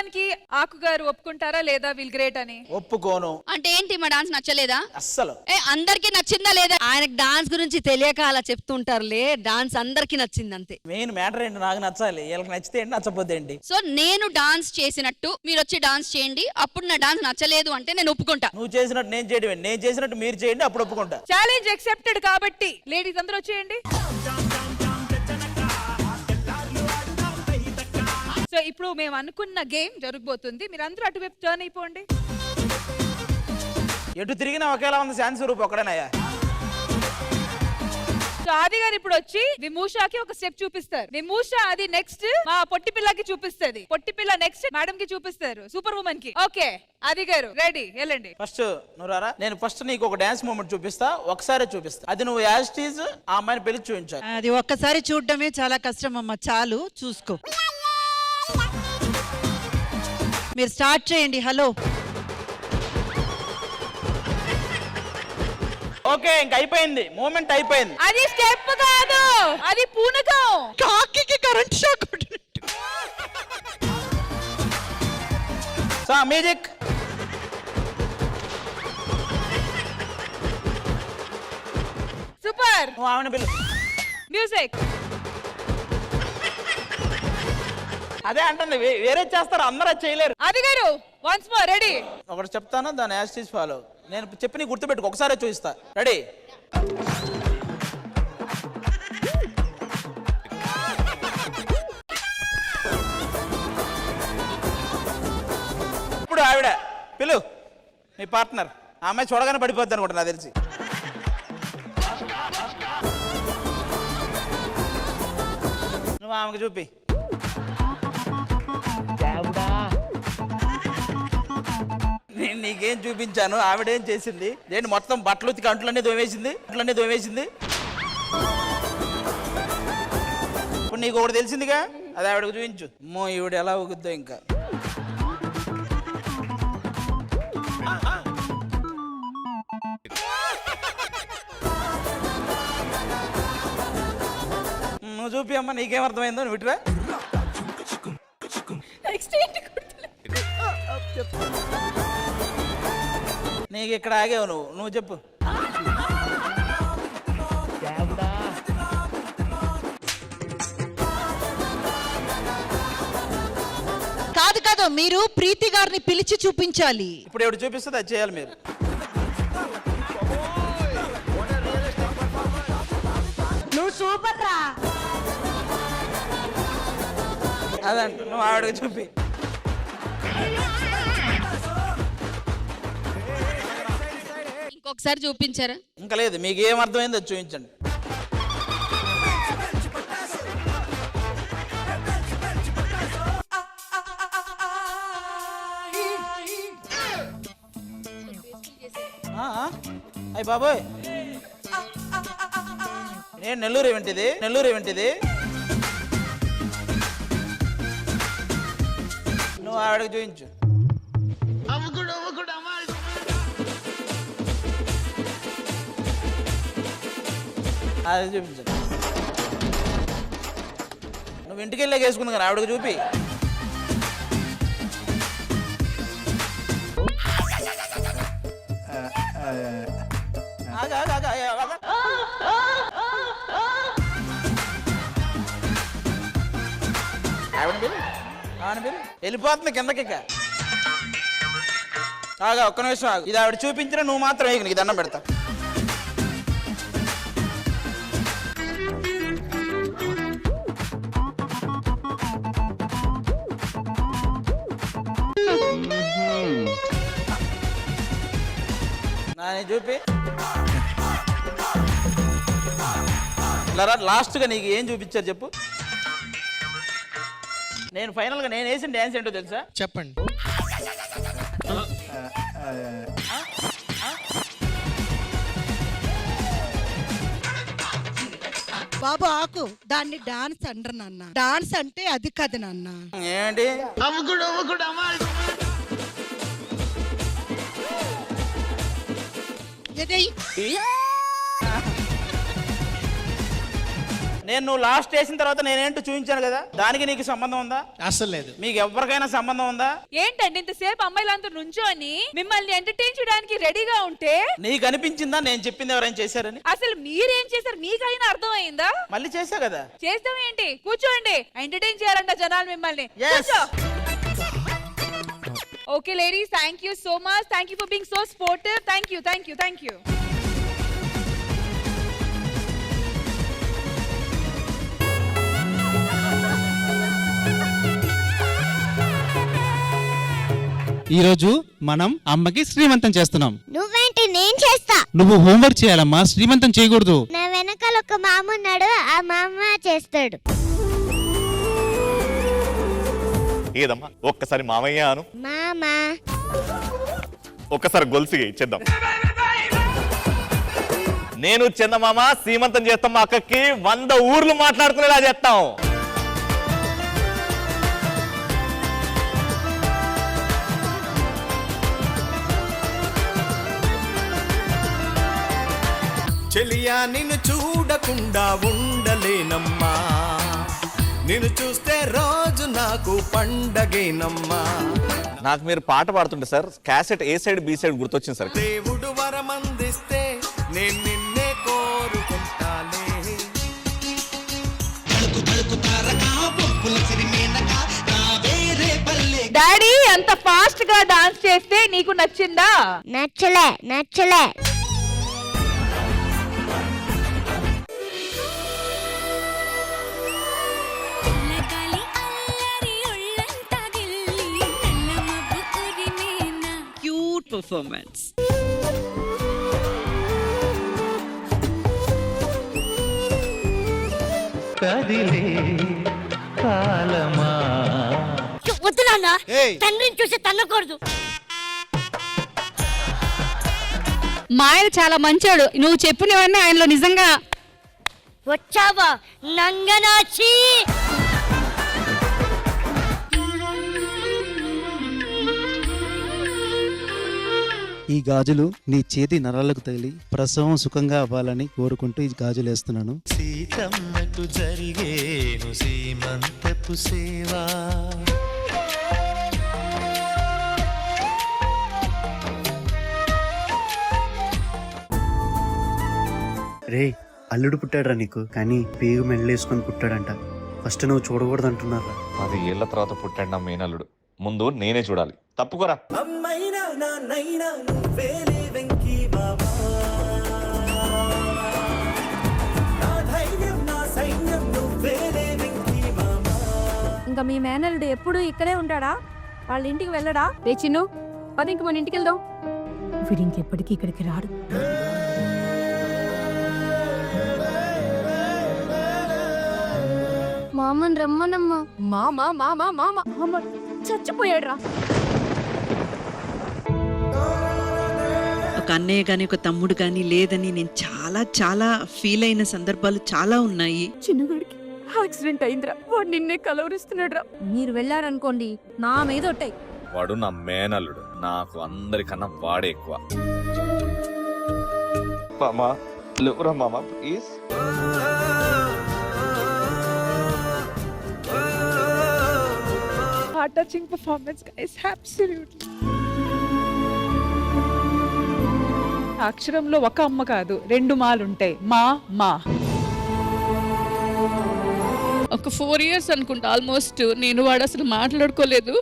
చెప్పడానికి ఆకు గారు ఒప్పుకుంటారా లేదా వీల్ గ్రేట్ అని? ఒప్పుకోను. అంటే ఏంటి మా డాన్స్ నచ్చలేదా? అస్సలు. అందరికి నచ్చిందా లేదా? ఆయనకు డాన్స్ గురించి తెలియక అలా చెప్తుంటారులే, డాన్స్ అందరికి నచ్చింది అంతే. మెయిన్ మ్యాటర్ ఏంటి, నాకు నచ్చాలి, వీళ్ళకి నచ్చితే ఏంటి నచ్చపోతే ఏంటి. సో నేను డాన్స్ చేసినట్టు మీరు వచ్చి డాన్స్ చేయండి, అప్పుడు నా డాన్స్ నచ్చలేదు అంటే నేను ఒప్పుకుంటా. నువ్వు చేసినట్టు నేను చేయడం, నేను చేసినట్టు మీరు చేయండి, అప్పుడు ఒప్పుకుంటా. ఛాలెంజ్ యాక్సెప్టెడ్ కాబట్టి లేడీస్ అందరూ వచ్చేయండి. సో ఇప్పుడు మేము అనుకున్న గేమ్ జరగబోతుంది. మీరు అందరూ అటువైపు టర్న్ అయిపోండి. ఎటు తిరిగినా ఒకేలా ఉంది, శాంతి స్వరూప్ ఒక్కడేనయ్యా. సో ఆది గారు ఇప్పుడు వచ్చి విమూషాకి ఒక స్టెప్ చూపిస్తారు. విమూష అది నెక్స్ట్ మా పొట్టి పిల్లకి చూపిస్తుంది, పొట్టి పిల్ల నెక్స్ట్ మేడం కి చూపిస్తారు, సూపర్ ఉమెన్ కి. ఓకే ఆది గారు రెడీ, వెళ్ళండి. ఫస్ట్ నువ్వు రారా, నేను ఫస్ట్ నీకు ఒక డాన్స్ మూమెంట్ చూపిస్తా, ఒకసారి చూపిస్తా. అది నువ్వు యాజ్ టీజ్ ఆ అమ్మాయిని పెళ్లి చూపించాలి. అది ఒక్కసారి చూడడమే చాలా కష్టం అమ్మ, చాలు చూసుకో. మీరు స్టార్ట్ చేయండి. హలో. ఓకే, ఇంక అయిపోయింది, మూమెంట్ అయిపోయింది. అది స్టెప్ కాదు, అది పూనకం. కాకి current shock. So music. Super. నువ్వు ఆమెను పిలు. మ్యూజిక్. అదే అంటుంది, వేరే చేస్తారు, అందరూ అది చేయలేరు. ఆది గారు వన్స్ మోర్, రెడీ. ఒకటి చెప్తాను, దాన్ని యాజ్ టీజ్ ఫాలో. నేను చెప్పి నీకు గుర్తుపెట్టుకో, ఒకసారి చూపిస్తా. రెడీ. ఇప్పుడు ఆవిడ పిలు, మీ పార్ట్నర్. ఆ అమ్మాయి చూడగానే పడిపోద్ది అనుకుంటా నాకు తెలిసి. నువ్వు ఆమెకు చూపి. నేను నీకేం చూపించాను, ఆవిడేం చేసింది? నేను మొత్తం బట్టలు ఉతికి అంట్లన్నీ దోమేసింది. ఇప్పుడు నీకు ఒకటి తెలిసిందిగా, అది ఆవిడకు చూపించు. అమ్మో ఈవిడ ఎలా ఊగుద్దో ఇంకా. నువ్వు చూపి అమ్మ, నీకేం అర్థమైందో నువ్వు ఇటువే. నీకు ఇక్కడ ఆగావు, నువ్వు చెప్పు. కాదు కాదు, మీరు ప్రీతి గారిని పిలిచి చూపించాలి. ఇప్పుడు ఎవడు చూపిస్తుంది అది చేయాలి మీరు. నువ్వు సూపర్ రా. అదంట, నువ్వు ఆవిడకి చూపి. ఇంకొకసారి చూపించారా? ఇంకా లేదు, మీకు ఏం అర్థమైందో అది చూపించండి. అయ్యి బాబోయ్, నేను నెల్లూరు ఏమిటిది, నువ్వు ఆవిడకి చూపించు. అది చూపించండి. నువ్వు ఇంటికి వెళ్ళాక వేసుకుంది కానీ ఆవిడకి చూపి. వెళ్ళిపోతుంది కిందకి. ఆగా ఒక్క నిమిషం ఆగు. ఇది ఆవిడ చూపించిన, నువ్వు మాత్రం నీకు దండం పెడతా. చూపి. లాస్ట్ గా నీకు ఏం చూపించారు చెప్పు. నేను ఫైనల్ గా నేను వేసిన డాన్స్ ఏంటో తెలుసా? చెప్పండి. బాబు ఆకు, దాన్ని డాన్స్ అంటారు నాన్న. డాన్స్ అంటే అది కదా నాన్న. ఏంటి నేను నువ్వు లాస్ట్ వేసిన తర్వాత నేనేంటో చూపించాను కదా, దానికి నీకు సంబంధం ఉందా? అసలు లేదు. మీకు ఎవరికైనా సంబంధం ఉందా? ఏంటండి ఇంతసేపు అమ్మాయిలంతా నుంచోని మిమ్మల్ని ఎంటర్టైన్ చేయడానికి రెడీగా ఉంటే నీకు అనిపించిందా నేను చెప్పింది ఎవరైనా చేశారని? అసలు మీరేం చేశారు మీకైనా అర్థమైందా? మళ్ళీ చేశా కదా. చేస్తాం ఏంటి, కూర్చోండి. ఎంటర్టైన్ చేయాలంట జనాలు మిమ్మల్ని. Yes. కూర్చో. Okay ladies, thank you so much. Thank you for being so sportive. Thank you, thank you, thank you. ఈ రోజు మనం అమ్మకి శ్రీమంతం చేస్తున్నాం. నువ్వేంటి నేను చేస్తా. నువ్వు హోంవర్క్ చేయాలమ్మా, శ్రీమంతం చేయకూడదు. నా వెనకాల ఒక మామ ఉన్నాడు, ఆ మామ చేస్తాడు. ఏదమ్మా ఒక్కసారి మామయ్య అను, మామ ఒక్కసారి గొలుసు ఇచ్చేద్దాం. నేను చందమామ సీమంతం చేస్తాం, మా అక్కకి 100 ఊర్లు మాట్లాడుకునేలా చేస్తాం. చెలియా నిన్ను చూడకుండా ఉండలేనమ్మా, నిన్ను చూస్తే రోజు నాకు పండగేనమ్మా. నాకు మీరు పాట పాడుతుంటే సార్ క్యాసెట్ ఏ సైడ్ బి సైడ్ గుర్తొచ్చింది సార్. దేవుడు వరమందిస్తే నేను నిన్నే కోరుకుంటానే. డాడీ అంత ఫాస్ట్ గా డాన్స్ చేస్తే నీకు నచ్చిందా? నచ్చలే నచ్చలే. Cute performance. వద్దు నాన్న, తండ్రిని చూసి తన్నకూడదు. మా ఆయన చాలా మంచోడు, నువ్వు చెప్పినవన్నీ ఆయనలో నిజంగా. వచ్చావా నంగనాచి? ఈ గాజులు నీ చేతి నరాలకు తగిలి ప్రసవం సుఖంగా అవ్వాలని కోరుకుంటూ ఈ గాజులు వేస్తున్నాను. సీతమ్మకు జరిగేను సీమంతపు సేవా. రే అల్లుడు పుట్టాడురా నీకు, కానీ పేగు మెళ్ళేసుకొని పుట్టాడంట. ఫస్ట్ నువ్వు చూడకూడదు అంటున్నారా? 10 ఏళ్ల తర్వాత పుట్టాడు నా మేనల్లుడు, ముందు నేనే చూడాలి. తప్పుకోరా. అమ్మైనా నాన్నైనా నువ్వేలే వెంకీ బాబా, నా ధైర్యం నా సైన్యం నువ్వేలే వెంకీ బాబా. ఇంకా మీ మేనల్లుడు ఎప్పుడు ఇక్కడే ఉంటాడా? వాళ్ళ ఇంటికి వెళ్ళడా? రే చిన్ను, పది ఇంక మన ఇంటికి వెళ్దాం. వీడు ఇంకెప్పటికీ ఇక్కడికి రాడు. మామని రమ్మనమ్మా. మామ మామ మామ మామ చచ్చిపోయాడు రా. ఒక అన్నయ్య కానీ ఒక తమ్ముడు కానీ లేదని నేను చాలా చాలా ఫీల్ అయిన సందర్భాలు చాలా ఉన్నాయి. చిన్నగాడికి యాక్సిడెంట్ అయిందిరా, వాడు నిన్నే కలవరిస్తున్నాడు రా. మీరు వెళ్ళారనుకోండి నా మీద ఒట్టాయి. వాడు నా మేనల్లుడు, నాకు అందరికన్నా వాడే ఎక్కువ. మామా లేవురా మామా please. Heart touching performance guys, absolutely. అక్షరంలో ఒక అమ్మ కాదు 2 మాలు ఉంటాయి. మా మా ఒక 4 years అనుకుంటా ఆల్మోస్ట్ నేను వాడు అసలు మాట్లాడుకోలేదు.